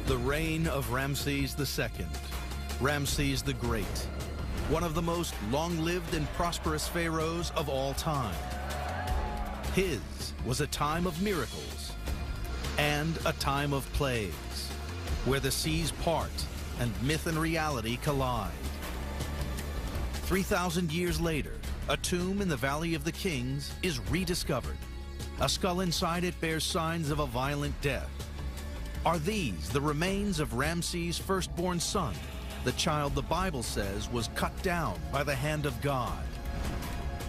The reign of Ramses II, Ramses the Great, one of the most long-lived and prosperous pharaohs of all time. His was a time of miracles and a time of plagues, where the seas part and myth and reality collide. 3,000 years later, a tomb in the Valley of the Kings is rediscovered. A skull inside it bears signs of a violent death. Are these the remains of Ramses' firstborn son, the child the Bible says was cut down by the hand of God?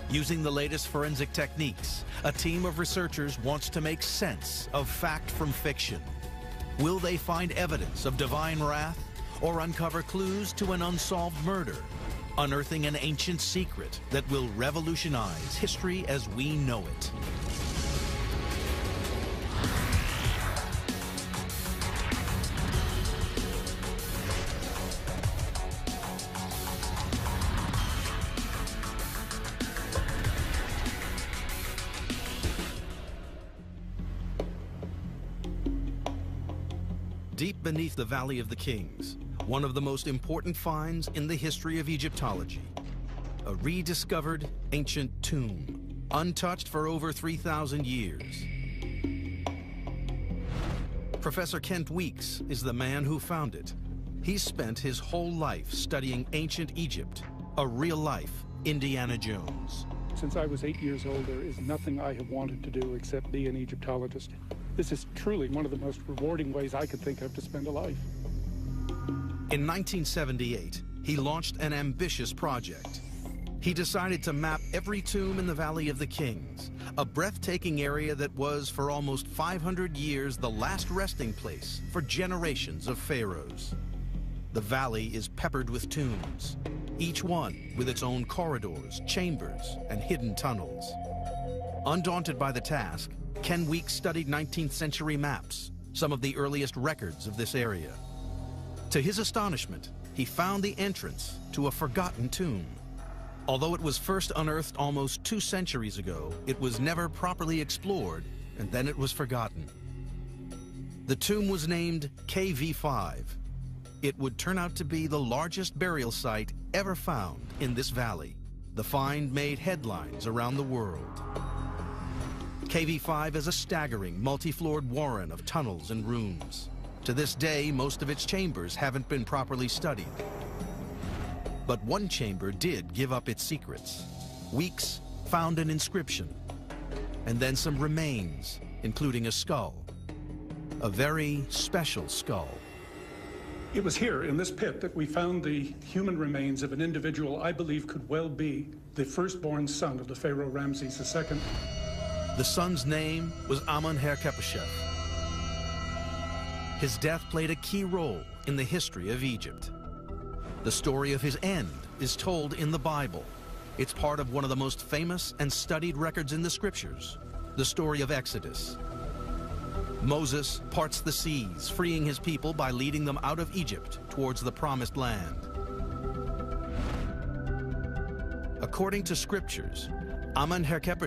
Using the latest forensic techniques, a team of researchers wants to make sense of fact from fiction. Will they find evidence of divine wrath or uncover clues to an unsolved murder, unearthing an ancient secret that will revolutionize history as we know it? Deep beneath the Valley of the Kings, one of the most important finds in the history of Egyptology, a rediscovered ancient tomb, untouched for over 3,000 years. Professor Kent Weeks is the man who found it. He spent his whole life studying ancient Egypt, a real-life Indiana Jones. Since I was 8 years old, there is nothing I have wanted to do except be an Egyptologist. This is truly one of the most rewarding ways I could think of to spend a life. In 1978, he launched an ambitious project. He decided to map every tomb in the Valley of the Kings, a breathtaking area that was, for almost 500 years, the last resting place for generations of pharaohs. The valley is peppered with tombs, each one with its own corridors, chambers, and hidden tunnels. Undaunted by the task, Ken Weeks studied 19th century maps, some of the earliest records of this area. To his astonishment, he found the entrance to a forgotten tomb. Although it was first unearthed almost 2 centuries ago, it was never properly explored, and then it was forgotten. The tomb was named KV5. It would turn out to be the largest burial site ever found in this valley. The find made headlines around the world. KV5 is a staggering, multi-floored warren of tunnels and rooms. To this day, most of its chambers haven't been properly studied. But one chamber did give up its secrets. Weeks found an inscription, and then some remains, including a skull. A very special skull. It was here, in this pit, that we found the human remains of an individual I believe could well be the firstborn son of the Pharaoh Ramses II. The son's name was Amenhotep. His death played a key role in the history of Egypt. The story of his end is told in the Bible. It's part of one of the most famous and studied records in the scriptures, the story of Exodus. Moses parts the seas, freeing his people by leading them out of Egypt towards the promised land. According to scriptures, Amenhotep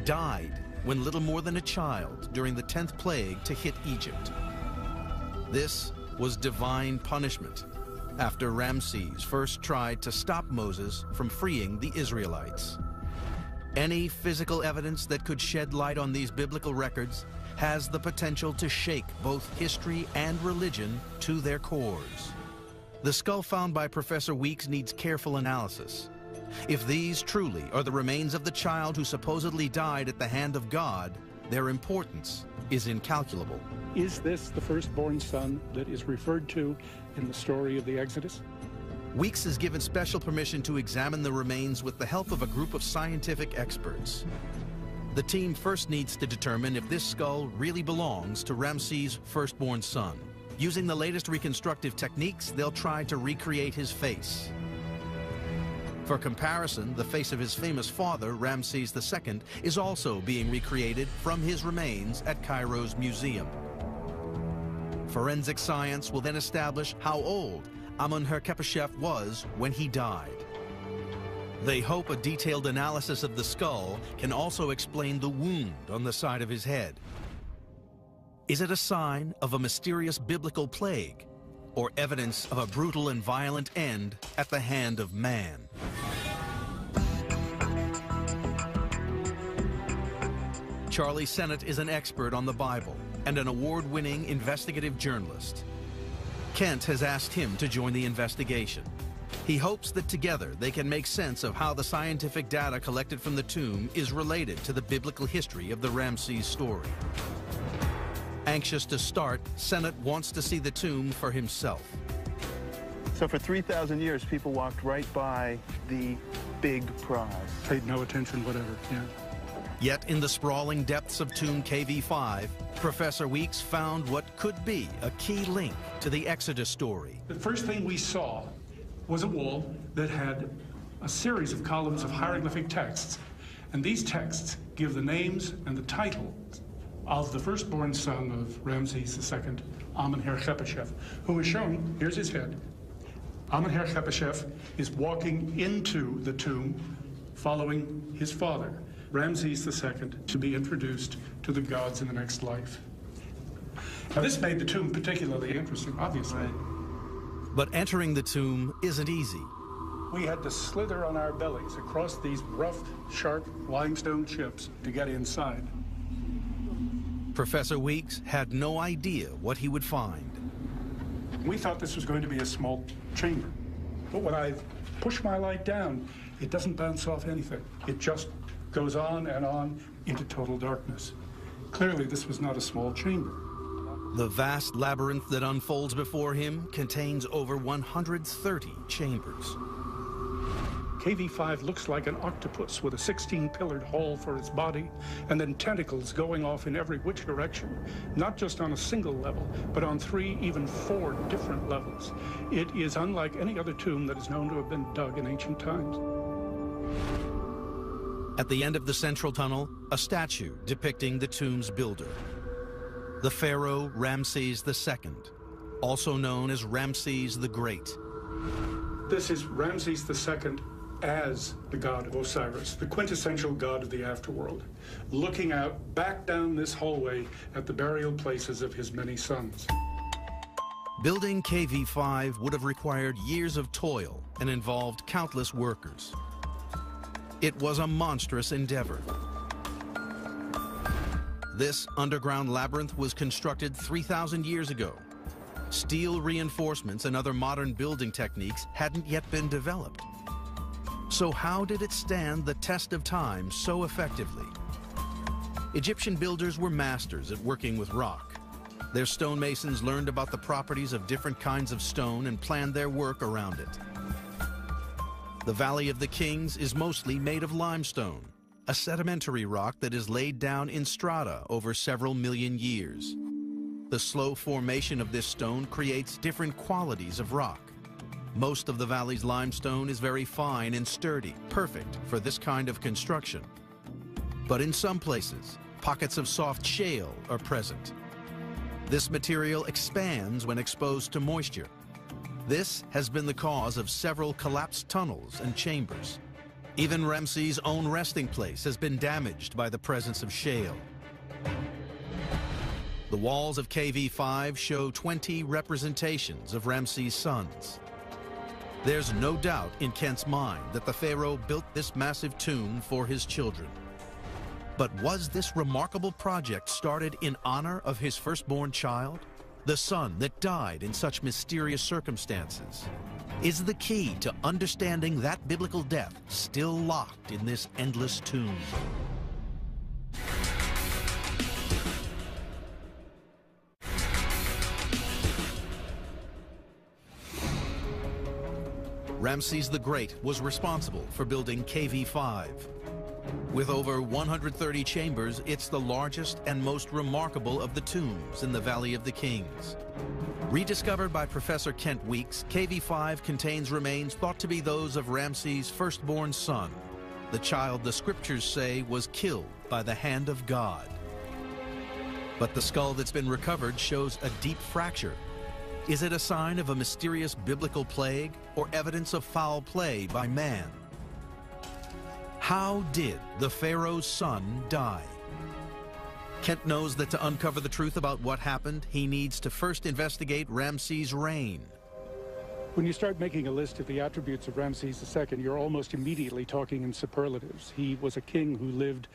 died when little more than a child during the 10th plague to hit Egypt. This was divine punishment after Ramses first tried to stop Moses from freeing the Israelites. Any physical evidence that could shed light on these biblical records has the potential to shake both history and religion to their cores. The skull found by Professor Weeks needs careful analysis. If these truly are the remains of the child who supposedly died at the hand of God, their importance is incalculable. Is this the firstborn son that is referred to in the story of the Exodus? Weeks is given special permission to examine the remains with the help of a group of scientific experts. The team first needs to determine if this skull really belongs to Ramses' firstborn son. Using the latest reconstructive techniques, they'll try to recreate his face. For comparison, the face of his famous father, Ramses II, is also being recreated from his remains at Cairo's museum. Forensic science will then establish how old Amenhotep was when he died. They hope a detailed analysis of the skull can also explain the wound on the side of his head. Is it a sign of a mysterious biblical plague, or evidence of a brutal and violent end at the hand of man? Charlie Sennett is an expert on the Bible and an award-winning investigative journalist. Kent has asked him to join the investigation. He hopes that together they can make sense of how the scientific data collected from the tomb is related to the biblical history of the Ramses story. Anxious to start, Sennett wants to see the tomb for himself. So for 3,000 years, people walked right by the big prize. Paid no attention, whatever, yeah. Yet in the sprawling depths of tomb KV5, Professor Weeks found what could be a key link to the Exodus story. The first thing we saw was a wall that had a series of columns of hieroglyphic texts. And these texts give the names and the title of the firstborn son of Ramses II, Amenhotep, who is shown, here's his head. Amenhotep is walking into the tomb following his father, Ramses II, to be introduced to the gods in the next life. Now this made the tomb particularly interesting, obviously. But entering the tomb isn't easy. We had to slither on our bellies across these rough, sharp limestone chips to get inside. Professor Weeks had no idea what he would find. We thought this was going to be a small chamber. But when I push my light down, it doesn't bounce off anything. It just goes on and on into total darkness. Clearly, this was not a small chamber. The vast labyrinth that unfolds before him contains over 130 chambers. KV5 looks like an octopus with a 16-pillared hall for its body, and then tentacles going off in every which direction, not just on a single level, but on 3, even 4 different levels. It is unlike any other tomb that is known to have been dug in ancient times. At the end of the central tunnel, a statue depicting the tomb's builder, the Pharaoh Ramses II, also known as Ramses the Great. This is Ramses II as the god of Osiris, the quintessential god of the afterworld, looking out back down this hallway at the burial places of his many sons. Building KV5 would have required years of toil and involved countless workers. It was a monstrous endeavor. This underground labyrinth was constructed 3,000 years ago. Steel reinforcements and other modern building techniques hadn't yet been developed. So how did it stand the test of time so effectively? Egyptian builders were masters at working with rock. Their stonemasons learned about the properties of different kinds of stone and planned their work around it. The Valley of the Kings is mostly made of limestone, a sedimentary rock that is laid down in strata over several million years. The slow formation of this stone creates different qualities of rock. Most of the valley's limestone is very fine and sturdy, perfect for this kind of construction. But in some places, pockets of soft shale are present. This material expands when exposed to moisture. This has been the cause of several collapsed tunnels and chambers. Even Ramses' own resting place has been damaged by the presence of shale. The walls of KV5 show 20 representations of Ramses' sons. There's no doubt in Kent's mind that the pharaoh built this massive tomb for his children. But was this remarkable project started in honor of his firstborn child, the son that died in such mysterious circumstances? Is the key to understanding that biblical death still locked in this endless tomb? Ramses the Great was responsible for building KV5. With over 130 chambers, it's the largest and most remarkable of the tombs in the Valley of the Kings. Rediscovered by Professor Kent Weeks, KV5 contains remains thought to be those of Ramses' firstborn son, the child the scriptures say was killed by the hand of God. But the skull that's been recovered shows a deep fracture. Is it a sign of a mysterious biblical plague or evidence of foul play by man? How did the Pharaoh's son die? Kent knows that to uncover the truth about what happened, he needs to first investigate Ramses' reign. When you start making a list of the attributes of Ramses II, you're almost immediately talking in superlatives. He was a king who lived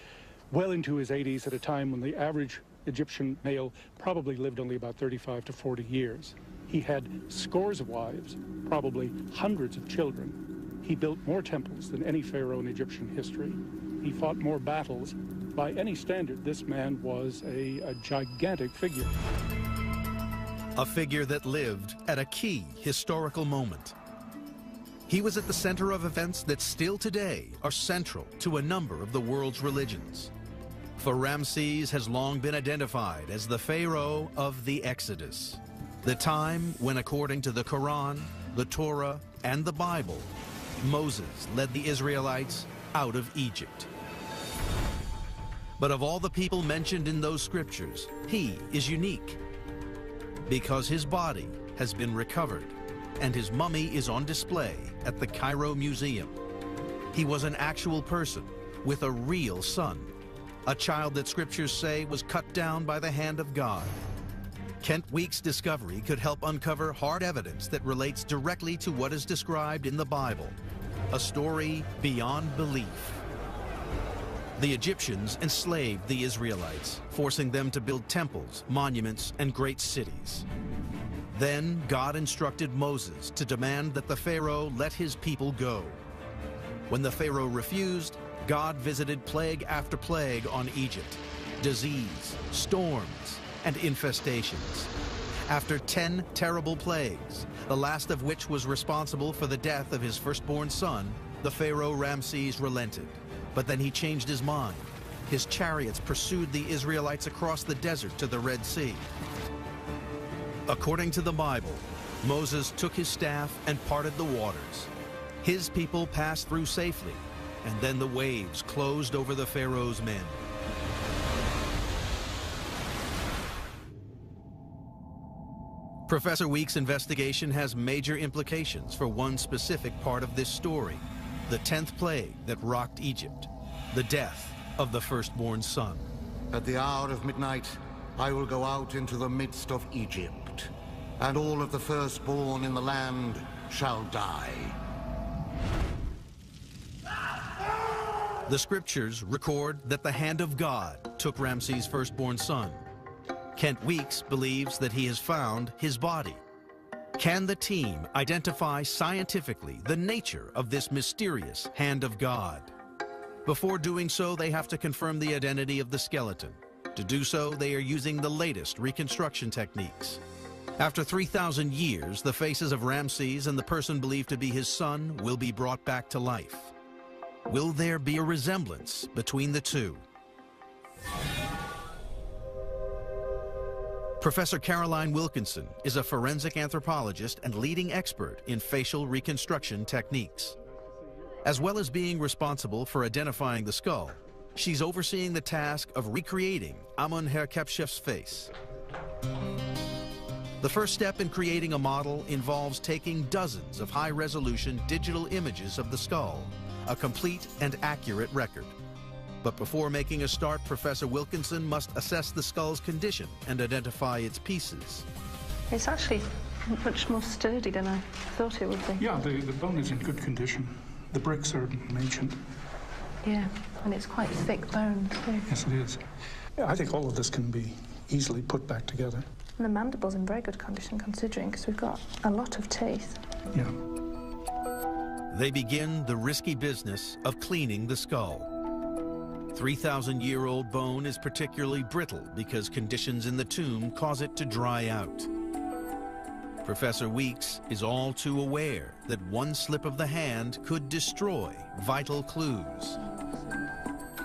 well into his 80s at a time when the average Egyptian male probably lived only about 35 to 40 years. He had scores of wives, probably hundreds of children. He built more temples than any pharaoh in Egyptian history. He fought more battles. By any standard, this man was a gigantic figure. A figure that lived at a key historical moment. He was at the center of events that still today are central to a number of the world's religions. For Ramses has long been identified as the Pharaoh of the Exodus, the time when, according to the Quran, the Torah, and the Bible, Moses led the Israelites out of Egypt. But of all the people mentioned in those scriptures, he is unique because his body has been recovered and his mummy is on display at the Cairo Museum. He was an actual person with a real son, a child that scriptures say was cut down by the hand of God. Kent Weeks' discovery could help uncover hard evidence that relates directly to what is described in the Bible, a story beyond belief. The Egyptians enslaved the Israelites, forcing them to build temples, monuments, and great cities. Then God instructed Moses to demand that the Pharaoh let his people go. When the Pharaoh refused, God visited plague after plague on Egypt, disease, storms, and infestations. After 10 terrible plagues, the last of which was responsible for the death of his firstborn son, the Pharaoh Ramses relented. But then he changed his mind. His chariots pursued the Israelites across the desert to the Red Sea. According to the Bible, Moses took his staff and parted the waters. His people passed through safely, and then the waves closed over the Pharaoh's men. Professor Weeks' investigation has major implications for one specific part of this story, the 10th plague that rocked Egypt, the death of the firstborn son. At the hour of midnight, I will go out into the midst of Egypt, and all of the firstborn in the land shall die. The scriptures record that the hand of God took Ramses' firstborn son. Kent Weeks believes that he has found his body. Can the team identify scientifically the nature of this mysterious hand of God? Before doing so, they have to confirm the identity of the skeleton. To do so, they are using the latest reconstruction techniques. After 3,000 years, the faces of Ramses and the person believed to be his son will be brought back to life. Will there be a resemblance between the two? Professor Caroline Wilkinson is a forensic anthropologist and leading expert in facial reconstruction techniques. As well as being responsible for identifying the skull, she's overseeing the task of recreating Amun-Herkhepshef's face. The first step in creating a model involves taking dozens of high-resolution digital images of the skull, a complete and accurate record. But before making a start, Professor Wilkinson must assess the skull's condition and identify its pieces. It's actually much more sturdy than I thought it would be. Yeah, the bone is in good condition. The bricks are ancient. Yeah, and it's quite thick bone too. Yes, it is. Yeah, I think all of this can be easily put back together. And the mandible's in very good condition considering, because we've got a lot of teeth. Yeah. They begin the risky business of cleaning the skull. 3,000-year-old bone is particularly brittle because conditions in the tomb cause it to dry out. Professor Weeks is all too aware that one slip of the hand could destroy vital clues.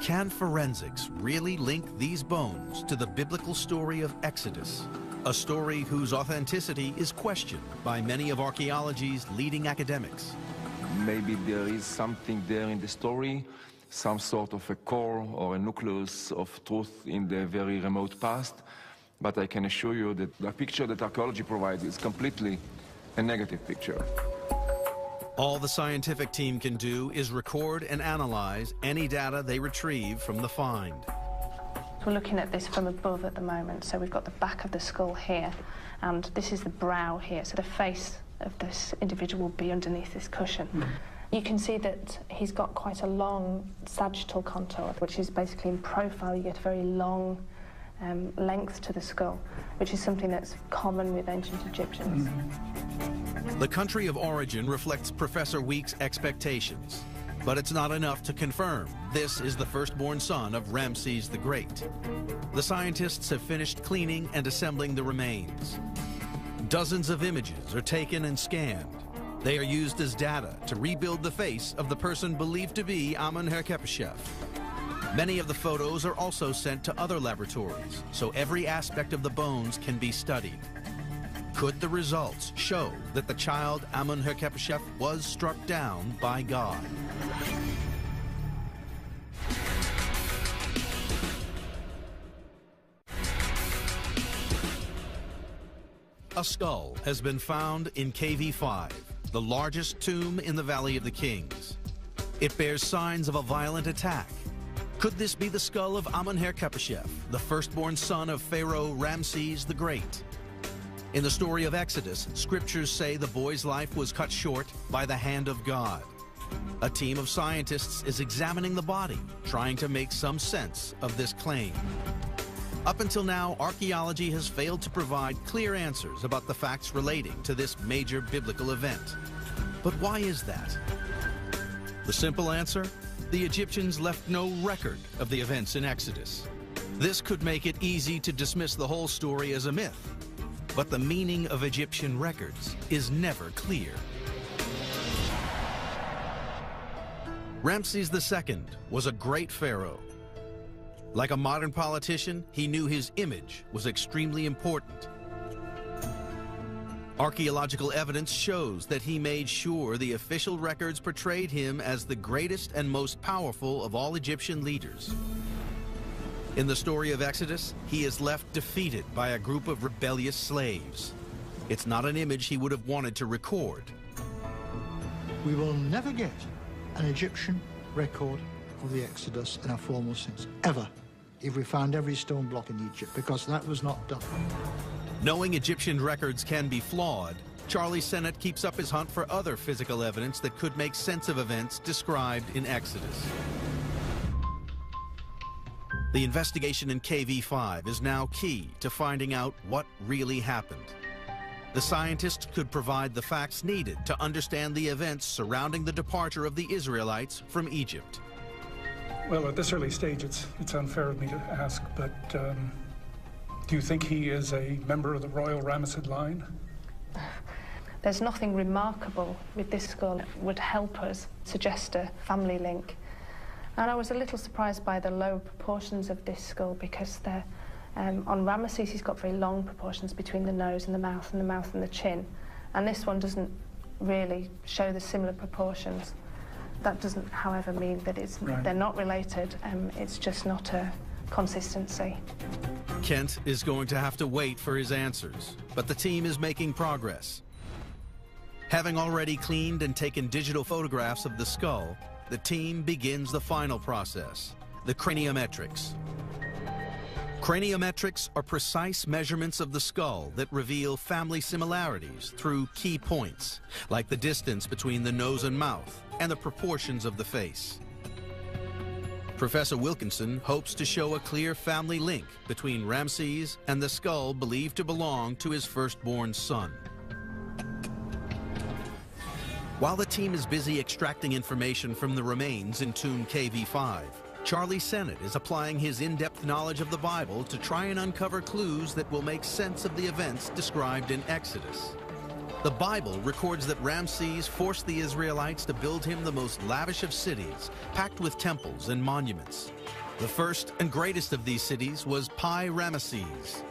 Can forensics really link these bones to the biblical story of Exodus, a story whose authenticity is questioned by many of archaeology's leading academics? Maybe there is something there in the story, some sort of a core or a nucleus of truth in the very remote past, but I can assure you that the picture that archaeology provides is completely a negative picture. All the scientific team can do is record and analyze any data they retrieve from the find. We're looking at this from above at the moment, so we've got the back of the skull here, and this is the brow here, so the face of this individual will be underneath this cushion. You can see that he's got quite a long sagittal contour, which is basically in profile. You get a very long length to the skull, which is something that's common with ancient Egyptians. The country of origin reflects Professor Week's expectations, but it's not enough to confirm this is the firstborn son of Ramses the Great. The scientists have finished cleaning and assembling the remains. Dozens of images are taken and scanned. They are used as data to rebuild the face of the person believed to be Amun-Herkhepeshef. Many of the photos are also sent to other laboratories, so every aspect of the bones can be studied. Could the results show that the child Amun-Herkhepeshef was struck down by God? A skull has been found in KV5, the largest tomb in the Valley of the Kings. It bears signs of a violent attack. Could this be the skull of Amun-Herkhepeshef, the firstborn son of Pharaoh Ramses the Great? In the story of Exodus, scriptures say the boy's life was cut short by the hand of God. A team of scientists is examining the body, trying to make some sense of this claim. Up until now, archaeology has failed to provide clear answers about the facts relating to this major biblical event. But why is that? The simple answer? The Egyptians left no record of the events in Exodus. This could make it easy to dismiss the whole story as a myth, but the meaning of Egyptian records is never clear. Ramses II was a great pharaoh. Like a modern politician, he knew his image was extremely important. Archaeological evidence shows that he made sure the official records portrayed him as the greatest and most powerful of all Egyptian leaders. In the story of Exodus, he is left defeated by a group of rebellious slaves. It's not an image he would have wanted to record. We will never get an Egyptian record of the Exodus in a formal sense, ever, if we found every stone block in Egypt, because that was not done. Knowing Egyptian records can be flawed, Charlie Sennett keeps up his hunt for other physical evidence that could make sense of events described in Exodus. The investigation in KV5 is now key to finding out what really happened. The scientists could provide the facts needed to understand the events surrounding the departure of the Israelites from Egypt. Well, at this early stage, it's unfair of me to ask, but do you think he is a member of the royal Ramessid line? There's nothing remarkable with this skull that would help us suggest a family link. And I was a little surprised by the low proportions of this skull, because on Ramesses he's got very long proportions between the nose and the mouth and the chin. And this one doesn't really show the similar proportions. That doesn't, however, mean that they're not related. It's just not a consistency. Kent is going to have to wait for his answers, but the team is making progress. Having already cleaned and taken digital photographs of the skull, the team begins the final process, the craniometrics. Craniometrics are precise measurements of the skull that reveal family similarities through key points, like the distance between the nose and mouth and the proportions of the face. Professor Wilkinson hopes to show a clear family link between Ramses and the skull believed to belong to his firstborn son. While the team is busy extracting information from the remains in Tomb KV5, Charlie Sennett is applying his in-depth knowledge of the Bible to try and uncover clues that will make sense of the events described in Exodus. The Bible records that Ramses forced the Israelites to build him the most lavish of cities, packed with temples and monuments. The first and greatest of these cities was Pi Ramesses.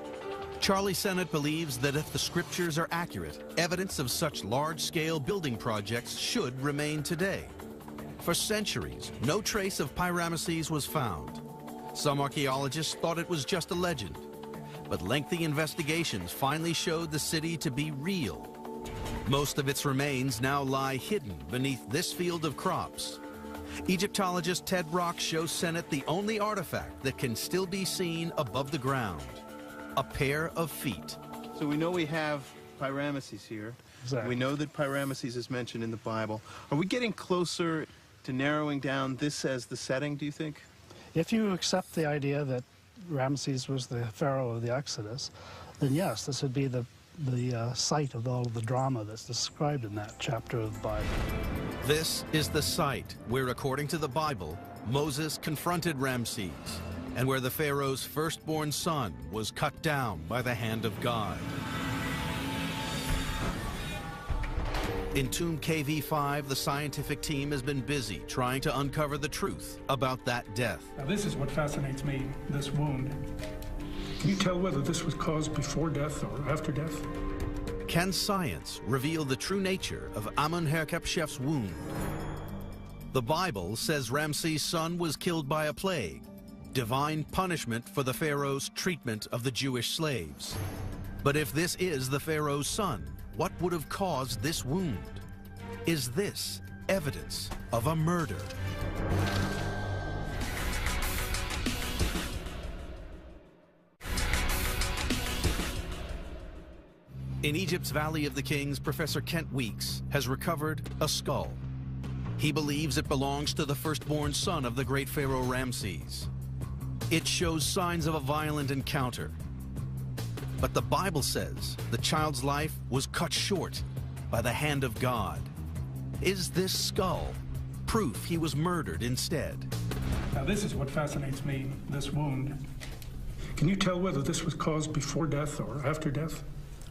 Charlie Sennett believes that if the scriptures are accurate, evidence of such large-scale building projects should remain today. For centuries, no trace of Pi Ramesses was found. Some archaeologists thought it was just a legend, but lengthy investigations finally showed the city to be real. Most of its remains now lie hidden beneath this field of crops. Egyptologist Ted Brock shows Senate the only artifact that can still be seen above the ground, a pair of feet. So we know we have Ramses here. Exactly. We know that Ramses is mentioned in the Bible. Are we getting closer to narrowing down this as the setting, do you think? If you accept the idea that Ramses was the pharaoh of the Exodus, then yes, this would be the site of all of the drama that's described in that chapter of the Bible. This is the site where, according to the Bible, Moses confronted Ramses, and where the pharaoh's firstborn son was cut down by the hand of God. In Tomb KV5, the scientific team has been busy trying to uncover the truth about that death. Now, this is what fascinates me, this wound. Can you tell whether this was caused before death or after death? Can science reveal the true nature of Amun-Herkhep-Shef's wound? The Bible says Ramses' son was killed by a plague, divine punishment for the pharaoh's treatment of the Jewish slaves. But if this is the pharaoh's son, what would have caused this wound? Is this evidence of a murder? In Egypt's Valley of the Kings, Professor Kent Weeks has recovered a skull. He believes it belongs to the firstborn son of the great Pharaoh Ramses. It shows signs of a violent encounter. But the Bible says the child's life was cut short by the hand of God. Is this skull proof he was murdered instead? Now, this is what fascinates me, this wound. Can you tell whether this was caused before death or after death?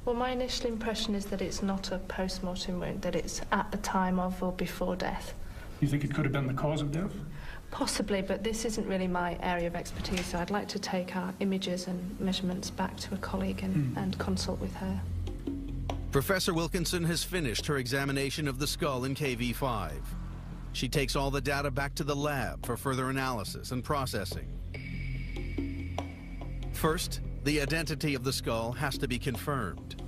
Well, my initial impression is that it's not a post-mortem wound, that it's at the time of or before death. You think it could have been the cause of death? Possibly, but this isn't really my area of expertise, so I'd like to take our images and measurements back to a colleague and consult with her. Professor Wilkinson has finished her examination of the skull in KV5. She takes all the data back to the lab for further analysis and processing. First, the identity of the skull has to be confirmed.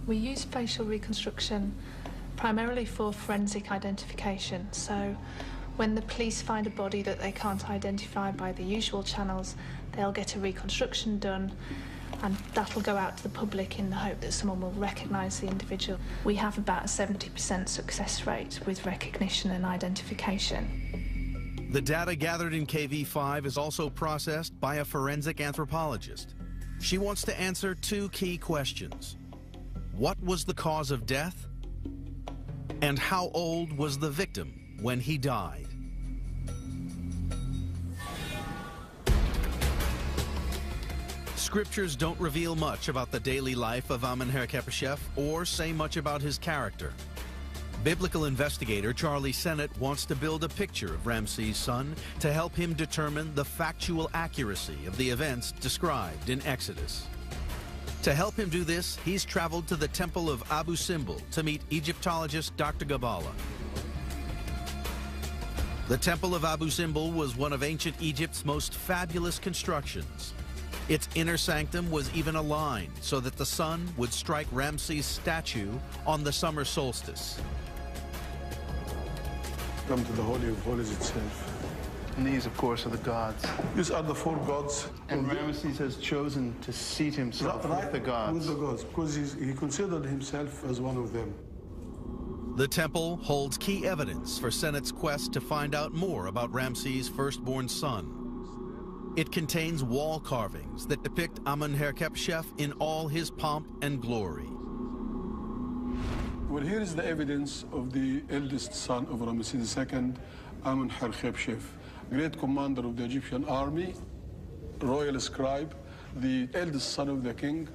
We use facial reconstruction primarily for forensic identification, so when the police find a body that they can't identify by the usual channels, they'll get a reconstruction done, and that'll go out to the public in the hope that someone will recognise the individual. We have about a 70% success rate with recognition and identification. The data gathered in KV5 is also processed by a forensic anthropologist. She wants to answer two key questions. What was the cause of death? And how old was the victim when he died? Scriptures don't reveal much about the daily life of Amun-Herkhep-Shef or say much about his character. Biblical investigator Charlie Sennett wants to build a picture of Ramses' son to help him determine the factual accuracy of the events described in Exodus. To help him do this, he's traveled to the Temple of Abu Simbel to meet Egyptologist Dr. Gabala. The Temple of Abu Simbel was one of ancient Egypt's most fabulous constructions. Its inner sanctum was even aligned so that the sun would strike Ramses' statue on the summer solstice. Come to the Holy of Holies itself. And these, of course, are the gods. These are the four gods. And Ramses has chosen to seat himself with the gods. With the gods, because he considered himself as one of them. The temple holds key evidence for Sennett's quest to find out more about Ramses' firstborn son. It contains wall carvings that depict Amun-Herkhep-Shef in all his pomp and glory. Well, here is the evidence of the eldest son of Ramses II, Amun-Herkhep-Shef, great commander of the Egyptian army, royal scribe, the eldest son of the king.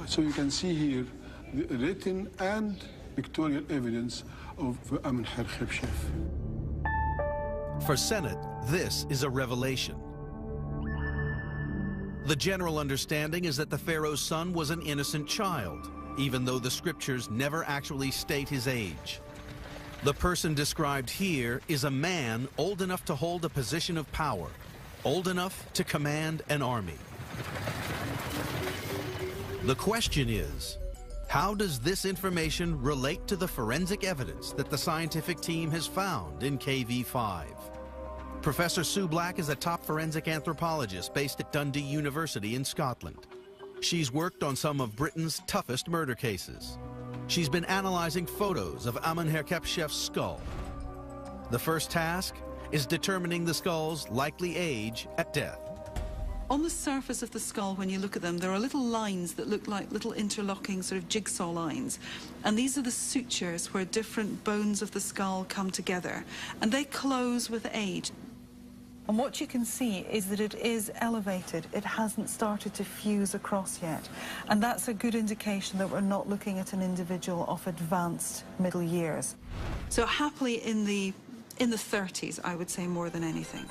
So you can see here the written and pictorial evidence of Amun-Herkhep-Shef. For Sennett, this is a revelation. The general understanding is that the pharaoh's son was an innocent child, even though the scriptures never actually state his age. The person described here is a man old enough to hold a position of power, old enough to command an army. The question is, How does this information relate to the forensic evidence that the scientific team has found in KV5? Professor Sue Black is a top forensic anthropologist based at Dundee University in Scotland. She's worked on some of Britain's toughest murder cases. She's been analyzing photos of Amenhotep's skull. The first task is determining the skull's likely age at death. On the surface of the skull, when you look at them, there are little lines that look like little interlocking sort of jigsaw lines. And these are the sutures where different bones of the skull come together. And they close with age. And what you can see is that it is elevated. It hasn't started to fuse across yet. And that's a good indication that we're not looking at an individual of advanced middle years. So happily in the 30s, I would say, more than anything.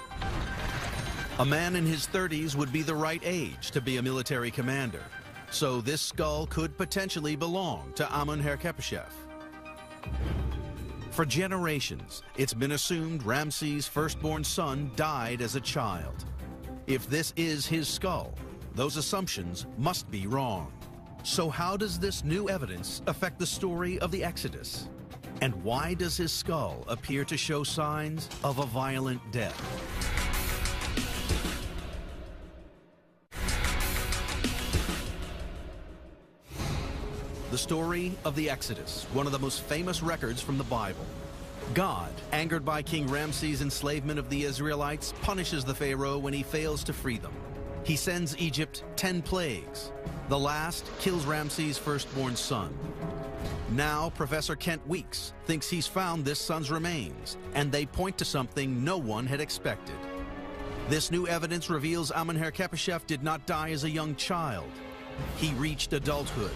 A man in his 30s would be the right age to be a military commander. So this skull could potentially belong to Amenhotep. For generations, it's been assumed Ramses' firstborn son died as a child. If this is his skull, those assumptions must be wrong. So how does this new evidence affect the story of the Exodus? And why does his skull appear to show signs of a violent death? The story of the Exodus, one of the most famous records from the Bible. God, angered by King Ramses' enslavement of the Israelites, punishes the Pharaoh when he fails to free them. He sends Egypt 10 plagues. The last kills Ramses' firstborn son. Now, Professor Kent Weeks thinks he's found this son's remains, and they point to something no one had expected. This new evidence reveals Amenhotep did not die as a young child. He reached adulthood.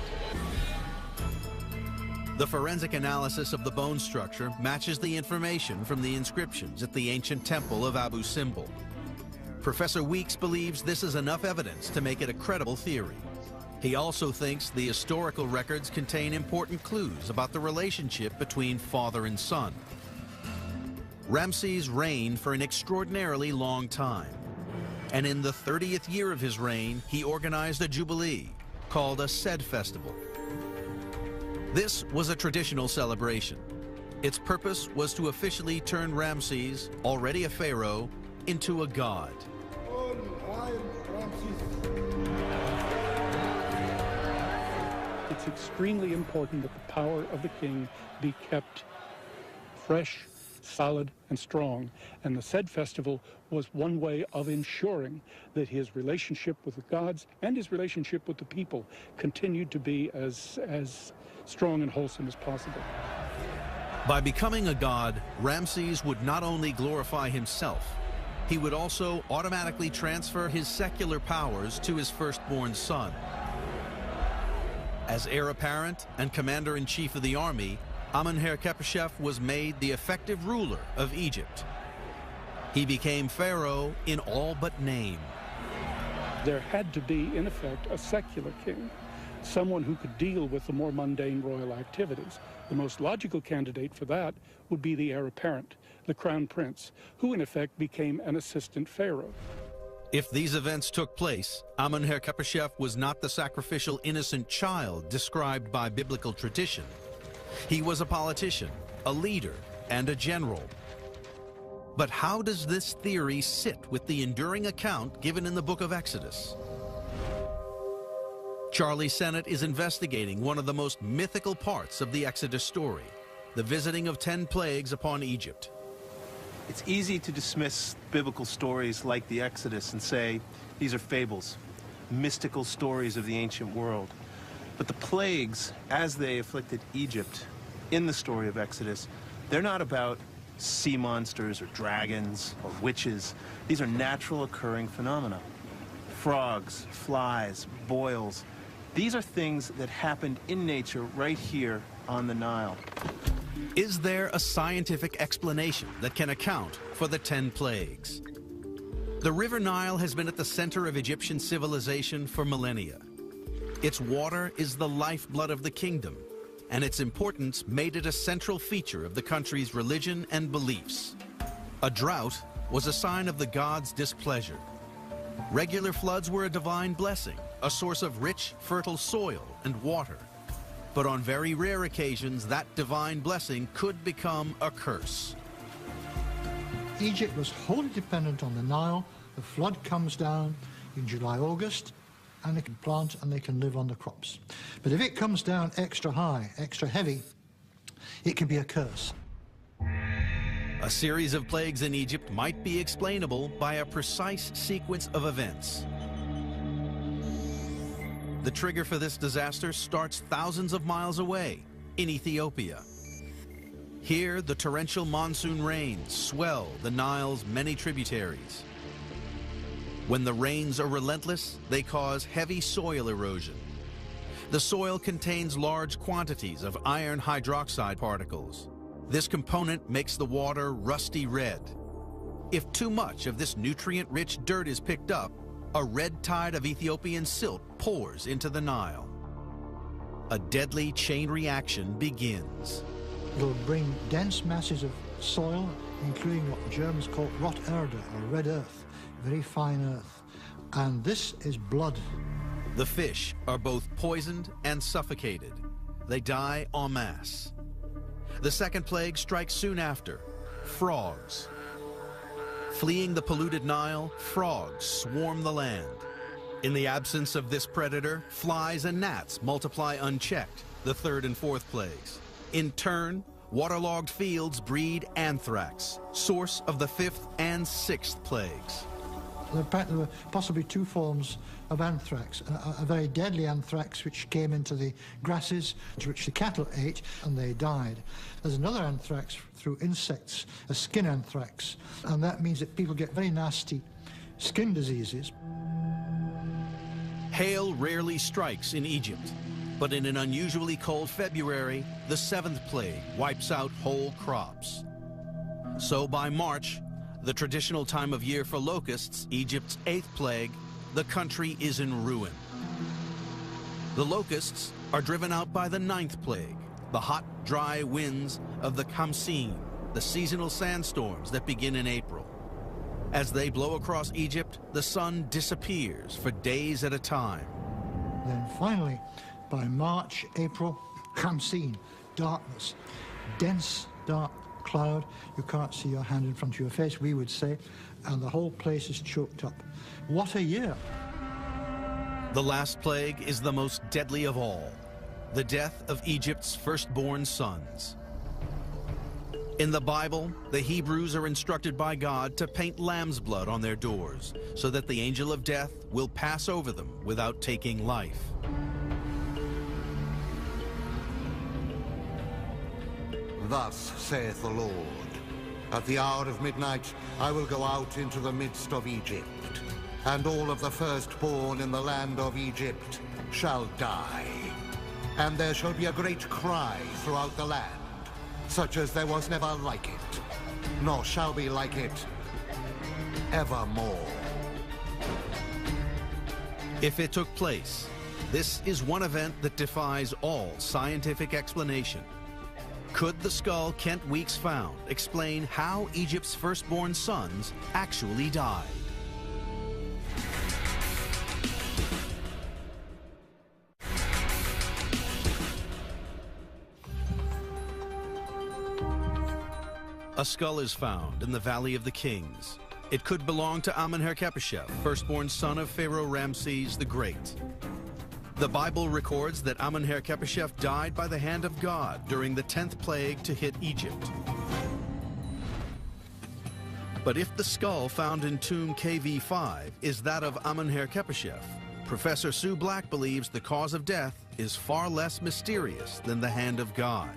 The forensic analysis of the bone structure matches the information from the inscriptions at the ancient temple of Abu Simbel. Professor Weeks believes this is enough evidence to make it a credible theory. He also thinks the historical records contain important clues about the relationship between father and son. Ramses reigned for an extraordinarily long time, and in the 30th year of his reign, he organized a jubilee called a Sed Festival. This was a traditional celebration. Its purpose was to officially turn Ramses, already a pharaoh, into a god. It's extremely important that the power of the king be kept fresh, solid, and strong. And the Sed Festival was one way of ensuring that his relationship with the gods and his relationship with the people continued to be as strong and wholesome as possible. By becoming a god, Ramses would not only glorify himself, he would also automatically transfer his secular powers to his firstborn son. As heir apparent and commander-in-chief of the army, Amenhotep was made the effective ruler of Egypt. He became pharaoh in all but name. There had to be, in effect, a secular king, someone who could deal with the more mundane royal activities. The most logical candidate for that would be the heir apparent, the crown prince, who in effect became an assistant pharaoh. If these events took place, Amenhotep was not the sacrificial innocent child described by biblical tradition. He was a politician, a leader, and a general. But how does this theory sit with the enduring account given in the book of Exodus? Charlie Sennett is investigating one of the most mythical parts of the Exodus story, the visiting of 10 plagues upon Egypt. It's easy to dismiss biblical stories like the Exodus and say these are fables, mystical stories of the ancient world. But the plagues, as they afflicted Egypt in the story of Exodus, they're not about sea monsters or dragons or witches. These are natural occurring phenomena. Frogs, flies, boils. These are things that happened in nature right here on the Nile. Is there a scientific explanation that can account for the 10 plagues? The River Nile has been at the center of Egyptian civilization for millennia. Its water is the lifeblood of the kingdom, and its importance made it a central feature of the country's religion and beliefs. A drought was a sign of the gods' displeasure. Regular floods were a divine blessing, a source of rich, fertile soil and water. But on very rare occasions, that divine blessing could become a curse. Egypt was wholly dependent on the Nile. The flood comes down in July, August, and they can plant and they can live on the crops. But if it comes down extra high, extra heavy, it can be a curse. A series of plagues in Egypt might be explainable by a precise sequence of events. The trigger for this disaster starts thousands of miles away, in Ethiopia. Here, the torrential monsoon rains swell the Nile's many tributaries. When the rains are relentless, they cause heavy soil erosion. The soil contains large quantities of iron hydroxide particles. This component makes the water rusty red. If too much of this nutrient-rich dirt is picked up, a red tide of Ethiopian silt pours into the Nile. A deadly chain reaction begins. It'll bring dense masses of soil, including what the Germans call rot erde, or red earth, very fine earth. And this is blood. The fish are both poisoned and suffocated. They die en masse. The second plague strikes soon after, frogs. Fleeing the polluted Nile, frogs swarm the land. In the absence of this predator, flies and gnats multiply unchecked, the third and fourth plagues. In turn, waterlogged fields breed anthrax, source of the fifth and sixth plagues. There were possibly two forms of anthrax, a very deadly anthrax which came into the grasses, which the cattle ate, and they died. There's another anthrax through insects, a skin anthrax, and that means that people get very nasty skin diseases. Hail rarely strikes in Egypt, but in an unusually cold February, the seventh plague wipes out whole crops. So by March, the traditional time of year for locusts, Egypt's eighth plague, the country is in ruin. The locusts are driven out by the ninth plague, the hot, dry winds of the Khamsin, the seasonal sandstorms that begin in April. As they blow across Egypt, the sun disappears for days at a time. Then finally, by March, April, Khamsin, darkness, dense, dark cloud. You can't see your hand in front of your face, we would say, and the whole place is choked up. What a year! The last plague is the most deadly of all, the death of Egypt's firstborn sons. In the Bible, the Hebrews are instructed by God to paint lamb's blood on their doors so that the angel of death will pass over them without taking life. Thus saith the Lord, at the hour of midnight I will go out into the midst of Egypt, and all of the firstborn in the land of Egypt shall die. And there shall be a great cry throughout the land, such as there was never like it, nor shall be like it evermore. If it took place, this is one event that defies all scientific explanation. Could the skull Kent Weeks found explain how Egypt's firstborn sons actually died? A skull is found in the Valley of the Kings. It could belong to Amenhotep, firstborn son of Pharaoh Ramses the Great. The Bible records that Amenhotep died by the hand of God during the 10th plague to hit Egypt. But if the skull found in tomb KV5 is that of Amenhotep, Professor Sue Black believes the cause of death is far less mysterious than the hand of God.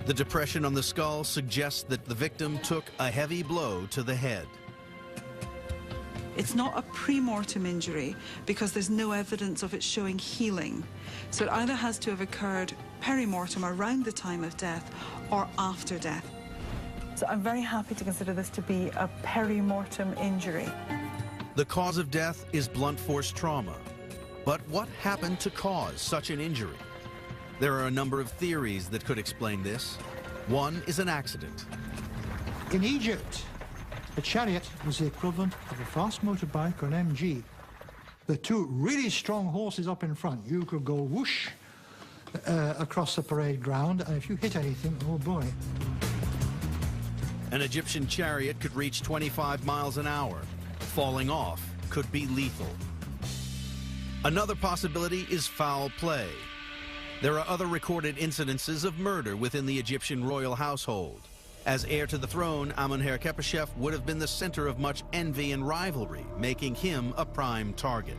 The depression on the skull suggests that the victim took a heavy blow to the head. It's not a pre-mortem injury because there's no evidence of it showing healing. So it either has to have occurred peri-mortem, around the time of death, or after death. So I'm very happy to consider this to be a peri-mortem injury. The cause of death is blunt force trauma. But what happened to cause such an injury? There are a number of theories that could explain this. One is an accident. In Egypt, a chariot was the equivalent of a fast motorbike or an MG. The two really strong horses up in front. You could go whoosh, across the parade ground, and if you hit anything, oh boy. An Egyptian chariot could reach 25 miles an hour. Falling off could be lethal. Another possibility is foul play. There are other recorded incidences of murder within the Egyptian royal household. As heir to the throne, Amenhotep would have been the center of much envy and rivalry, making him a prime target.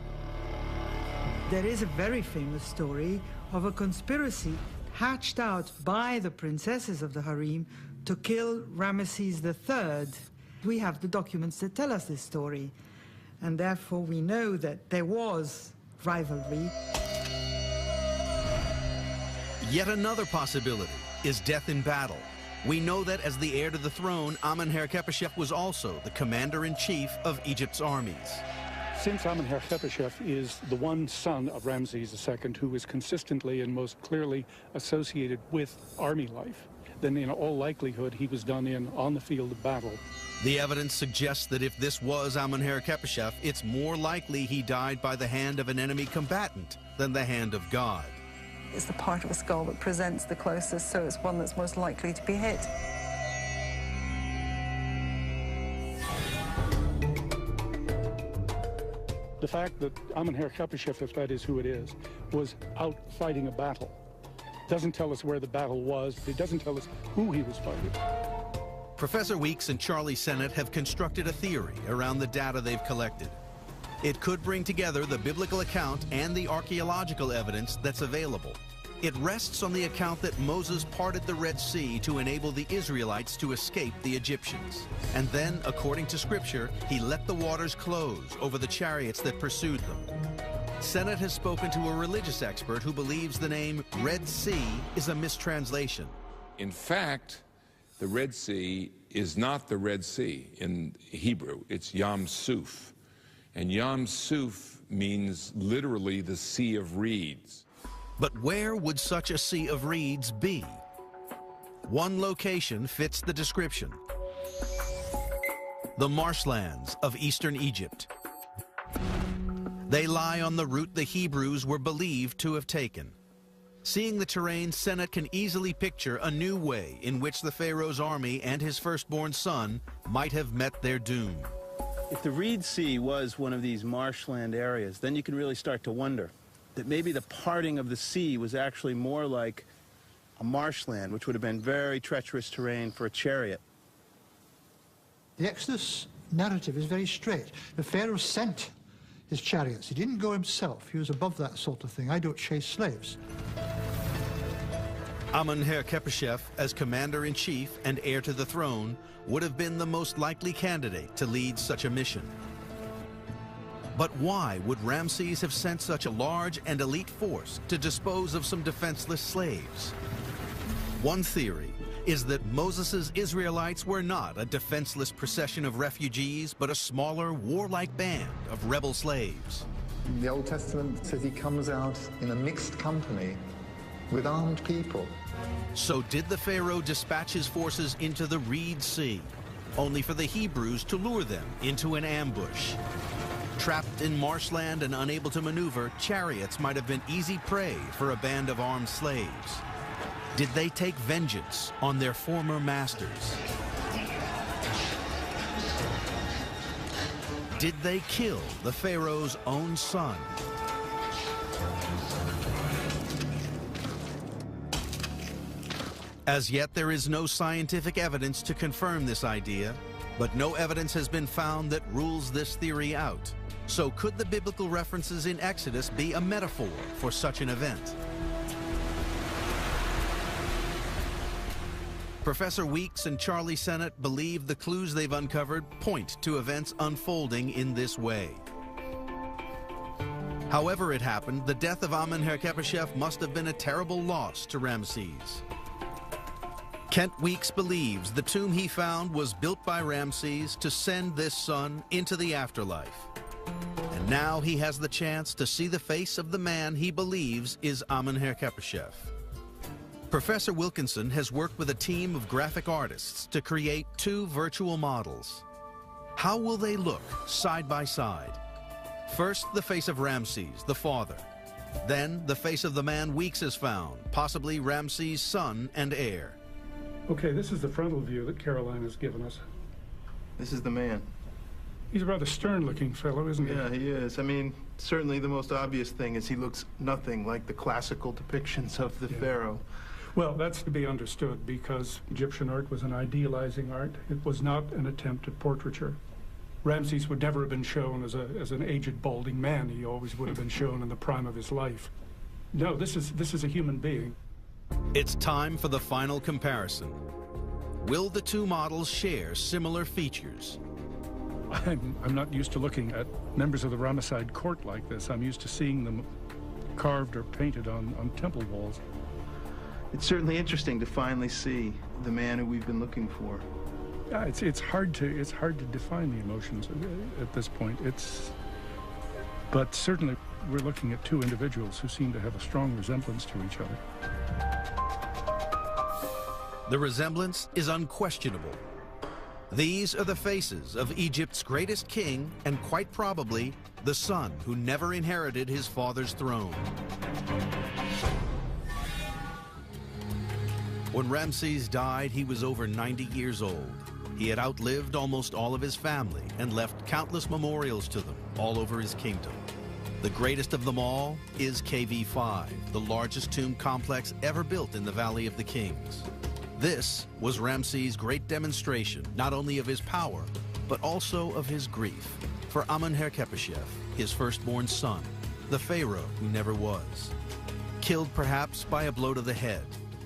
There is a very famous story of a conspiracy hatched out by the princesses of the harem to kill Ramesses III. We have the documents that tell us this story, and therefore we know that there was rivalry. Yet another possibility is death in battle. We know that as the heir to the throne, Amenhotep was also the commander-in-chief of Egypt's armies. Since Amenhotep is the one son of Ramses II who is consistently and most clearly associated with army life, then in all likelihood he was done in on the field of battle. The evidence suggests that if this was Amenhotep, it's more likely he died by the hand of an enemy combatant than the hand of God. It's the part of a skull that presents the closest, so it's one that's most likely to be hit. The fact that Amenhotep, if that is who it is, was out fighting a battle doesn't tell us where the battle was. It doesn't tell us who he was fighting. Professor Weeks and Charlie Sennett have constructed a theory around the data they've collected. It could bring together the biblical account and the archaeological evidence that's available. It rests on the account that Moses parted the Red Sea to enable the Israelites to escape the Egyptians. And then, according to Scripture, he let the waters close over the chariots that pursued them. Sennett has spoken to a religious expert who believes the name Red Sea is a mistranslation. In fact, the Red Sea is not the Red Sea in Hebrew. It's Yam Suf. And Yam Suf means literally the Sea of Reeds. But where would such a sea of reeds be? One location fits the description: the marshlands of eastern Egypt. They lie on the route the Hebrews were believed to have taken. Seeing the terrain, Sennett can easily picture a new way in which the Pharaoh's army and his firstborn son might have met their doom. If the Reed Sea was one of these marshland areas, then you can really start to wonder that maybe the parting of the sea was actually more like a marshland, which would have been very treacherous terrain for a chariot. The Exodus narrative is very straight. The Pharaoh sent his chariots. He didn't go himself. He was above that sort of thing. I don't chase slaves. Amenhotep, as commander-in-chief and heir to the throne, would have been the most likely candidate to lead such a mission. But why would Ramses have sent such a large and elite force to dispose of some defenseless slaves? One theory is that Moses' Israelites were not a defenseless procession of refugees, but a smaller, warlike band of rebel slaves. The Old Testament says he comes out in a mixed company with armed people. So did the Pharaoh dispatch his forces into the Reed Sea, only for the Hebrews to lure them into an ambush? Trapped in marshland and unable to maneuver, chariots might have been easy prey for a band of armed slaves. Did they take vengeance on their former masters? Did they kill the Pharaoh's own son? As yet, there is no scientific evidence to confirm this idea, but no evidence has been found that rules this theory out. So could the biblical references in Exodus be a metaphor for such an event? Professor Weeks and Charlie Sennett believe the clues they've uncovered point to events unfolding in this way. However it happened, the death of Amenhotep must have been a terrible loss to Ramses. Kent Weeks believes the tomb he found was built by Ramses to send this son into the afterlife. And now he has the chance to see the face of the man he believes is Amenhotep. Professor Wilkinson has worked with a team of graphic artists to create two virtual models. How will they look side by side? First, the face of Ramses, the father. Then the face of the man Weeks is found, possibly Ramses' son and heir. Okay, this is the frontal view that Caroline has given us. This is the man. He's a rather stern-looking fellow, isn't he? Yeah, he is. I mean, certainly the most obvious thing is he looks nothing like the classical depictions of the pharaoh. Well, that's to be understood because Egyptian art was an idealizing art. It was not an attempt at portraiture. Ramses would never have been shown as an aged, balding man. He always would have been shown in the prime of his life. No, this is a human being. It's time for the final comparison. Will the two models share similar features? I'm not used to looking at members of the Ramesside court like this. I'm used to seeing them carved or painted on temple walls. It's certainly interesting to finally see the man who we've been looking for. Yeah, it's hard to define the emotions at this point. But certainly we're looking at two individuals who seem to have a strong resemblance to each other. The resemblance is unquestionable. These are the faces of Egypt's greatest king and quite probably the son who never inherited his father's throne. When Ramses died, he was over 90 years old. He had outlived almost all of his family and left countless memorials to them all over his kingdom. The greatest of them all is KV5, the largest tomb complex ever built in the Valley of the Kings. This was Ramses' great demonstration, not only of his power, but also of his grief for Amenhotep, his firstborn son, the pharaoh who never was. Killed perhaps by a blow to the head,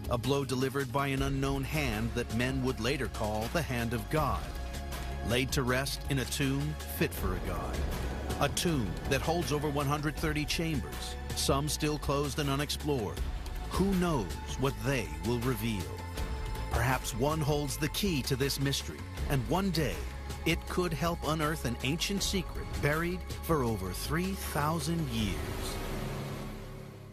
a blow delivered by an unknown hand that men would later call the hand of God. Laid to rest in a tomb fit for a god. A tomb that holds over 130 chambers, some still closed and unexplored. Who knows what they will reveal? Perhaps one holds the key to this mystery, and one day it could help unearth an ancient secret buried for over 3,000 years.